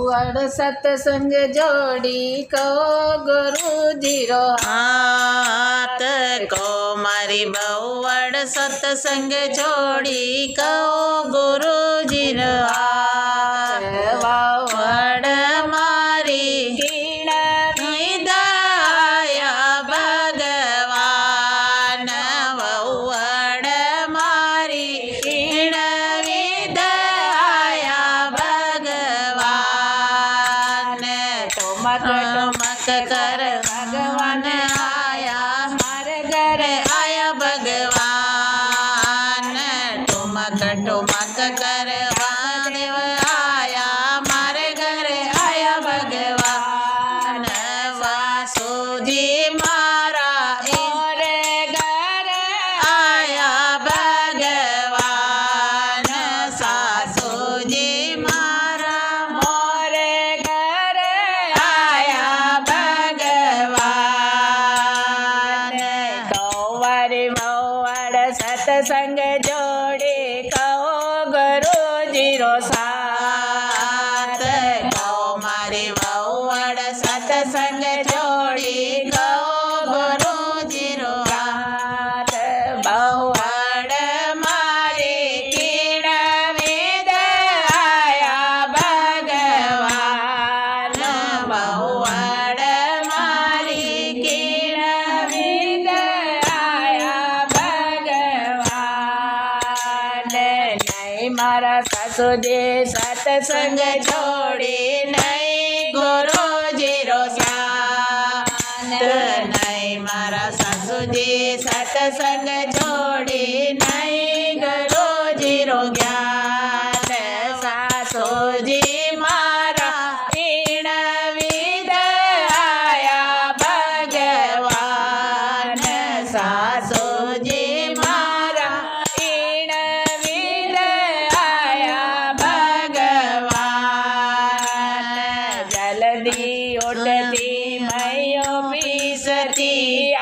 बहुवड़ सत्संग जोड़ी कहो गुरुजी रो हाथ को मारी बहुवड़ सत्संग जोड़ी कहो गुरुजी रो हाथ बहुवड़ मारी कीण दया भगवान बहुवड़ मारी कीण दया भगवान टोमक मक कर भगवान आया मारे घरे आया भगवान ठुमक ठुमक कर महादेव आया मारे घर आया भगवान वासुजी मारा मोरे घरे आया भगवान सासुजी मारा मोरे घरे आया भगवान कौवारी बहुवड़ सत्संग जोड़ी कहो गुरुजी रो साथ मारी बहुवड़ सत्संग जोड़ी गो गुरुजी रो साथ बहुवड़ मारी कीण विद आया भगवान बहुवड़ मारी कीण विद आया भगवान नहीं मारा सासुजी सत्संग जोड़ी नहीं गुरुजी रो साथ नहीं मारा सासुजी सत्संग जोड़ी नहीं गुरुजी रो ज्ञान सासुजी मारा कीण विद आया भगवान सासुजी मारा कीण विद आया भगवान जल्दी उठती मैयो पीसती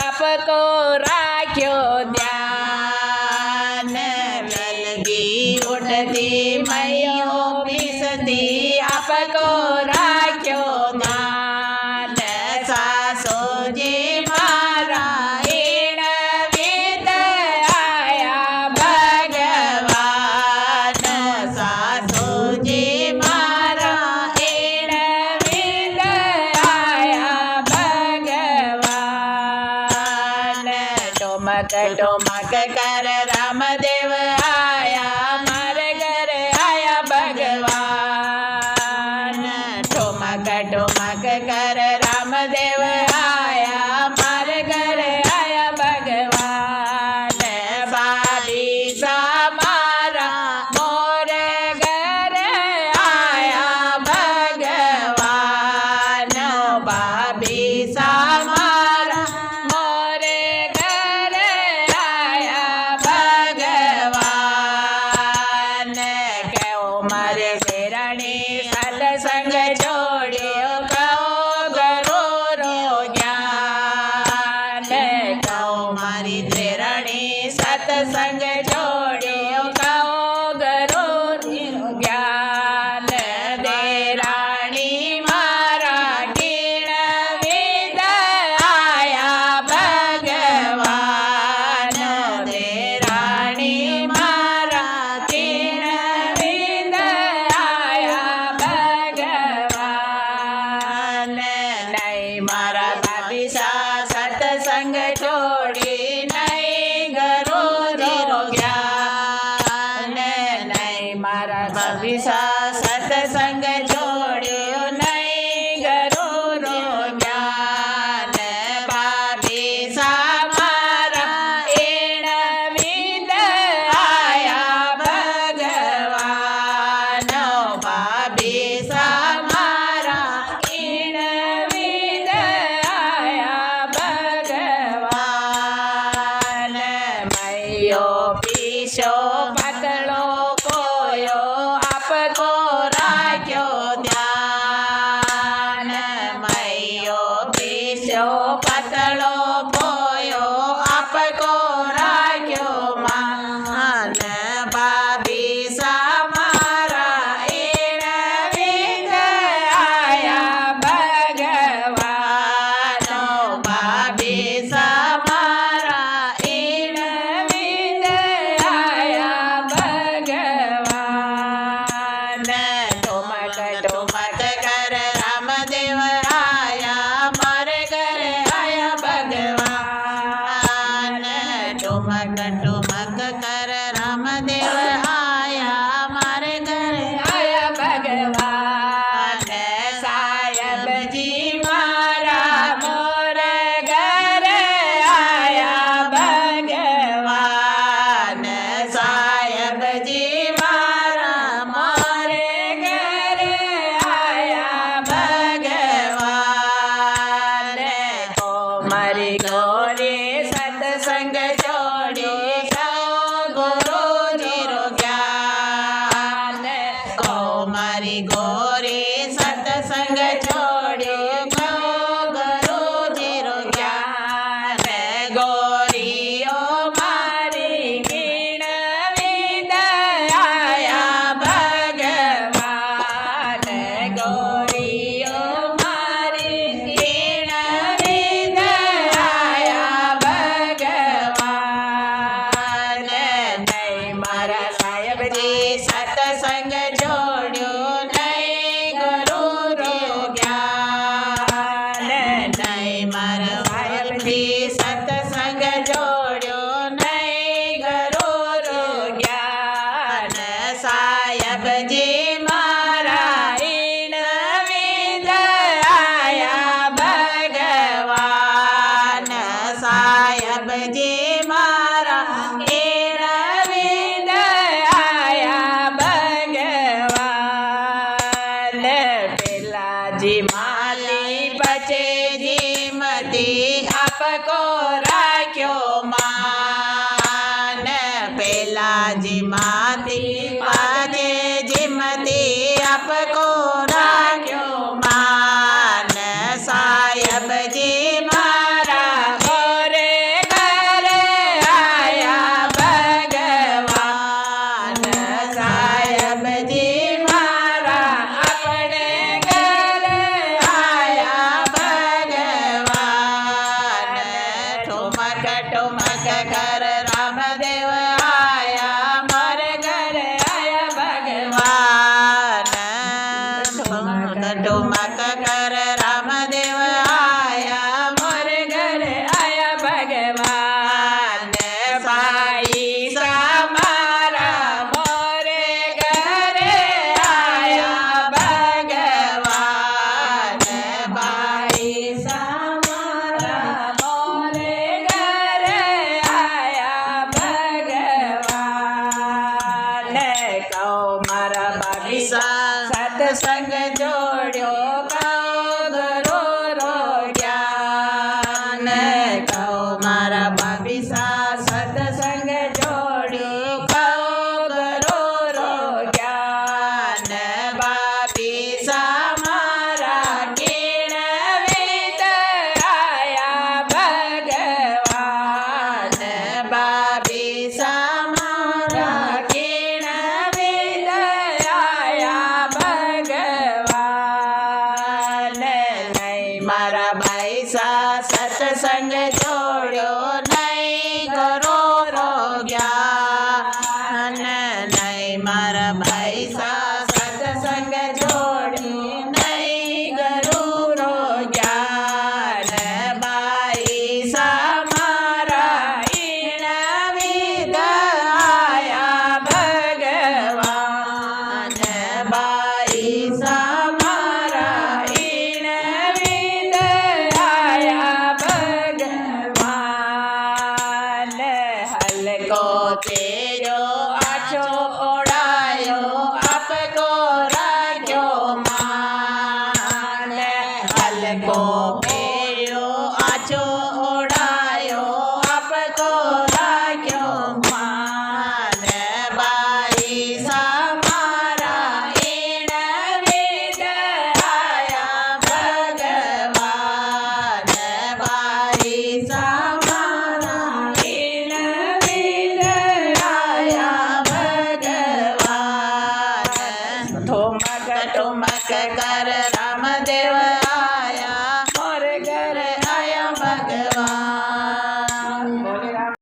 आपको राख्यो ध्यान जल्दी उठती मैयो पिसती आपको राख्यो ध्यान सासुजी मारा कीण विद आया भगवान सासुजी मारा कीण विद आया भगवान टोमक टोमक कर रामदेव आया मारे घर आया भगवान ठुमक ठुमक कर रामदेव आया मारे घर आया भगवान बाली सा मारा मोरे घर आया भगवान बाबी सा मारा मोरे घर आया भगवान कहो मारे शेरणी सत्संग जोड़ियो कहो गुरु रो ज्ञान कहो मारी शेरणी सत्संग जोड़ियो कहो गुरु रो ज्ञान देराणी मारा कीण विद आया भगवान देराणी मारा कीण विद आया भगवान नहीं मारा भाभी सत्संग जोड़ी नहीं गुरु रो ज्ञान नहीं मारा भाभी सत्संग जोड़ियो नहीं गुरु रो ज्ञान भाभी सा मारा कीण विद आया भगवान भाभी सा मारा कीण विद आया भगवान मैयो पीछो पतलो कोयो आपको राख्यो સત્સંગ છોડ્યો કયો ગુરુજીરો જ્ઞાન ગોરીઓ મારી ગીણ વિદયા ભગવાન ગોરીઓ મારી ગીણ વિદયા ભગવાન નહીં મારા સાહેબજી સત્સંગ છોડ્યો નહીં ગુરુનો જ્ઞાન નહીં મારા સાહેબજી સત્સંગ છોડ્યો નહીં ગુરુનો જ્ઞાન સાહેબજી મારા ઈણ વિદયા ભગવાન સાહેબજી મારા ઈણ વિદયા ભગવાન પેલાજી માલી પછે જીમતી આપકો રાખ્યો માન પેલાજી માતી પાજે જીમતી આપકો રાખ્યો માન સાહેબજી મારા ઘરે ઘરે આયા ભગવાન સાહેબજી મારા આપણે ઘરે આયા ભગવાન ઠુમક ઠુમક કર રામદેવ આયા માર ઘરે આયા ભગવાન ઠુમક ઠુમક કર રામદેવ આયા માર ઘરે આયા ભગવાન ભાઈ સામારા મોરે ઘરે આયા ભગવાન ભાઈ સામારા મોરે ઘરે આયા ભગવાન કહો મારા ભાભી સત્સંગ જોડ્યો કયો ગુરુનો જ્ઞાન કહો મારા ભાભી સત્સંગ જોડ્યો કયો ગુરુનો જ્ઞાન ભાભી મારા કીણ વિદયા ભગવાન ભાભી મારા કીણ વિદયા ભગવાન નહીં મારા ભાઈ સત્સંગ જોડ્યો નહીં ગુરુનો જ્ઞાન નહીં મારા ભાઈ સત્સંગ જોડ્યો નહીં ગુરુનો જ્ઞાન ભાઈ મારા ઈણ વિદયા ભગવાન ભાઈ મારા ઈણ વિદયા ભગવાન હલકો તેરો આછો ઓળાયો આપકો રાખ્યો માન હલકો તેરો આછો ઓળાયો આપકો રાખ્યો માન બાઈ મારા ઈણ વિદયા ભગવાન બાઈ મારા ઈણ વિદયા ભગવાન ઠુમક ઠુમક કર રામદેવ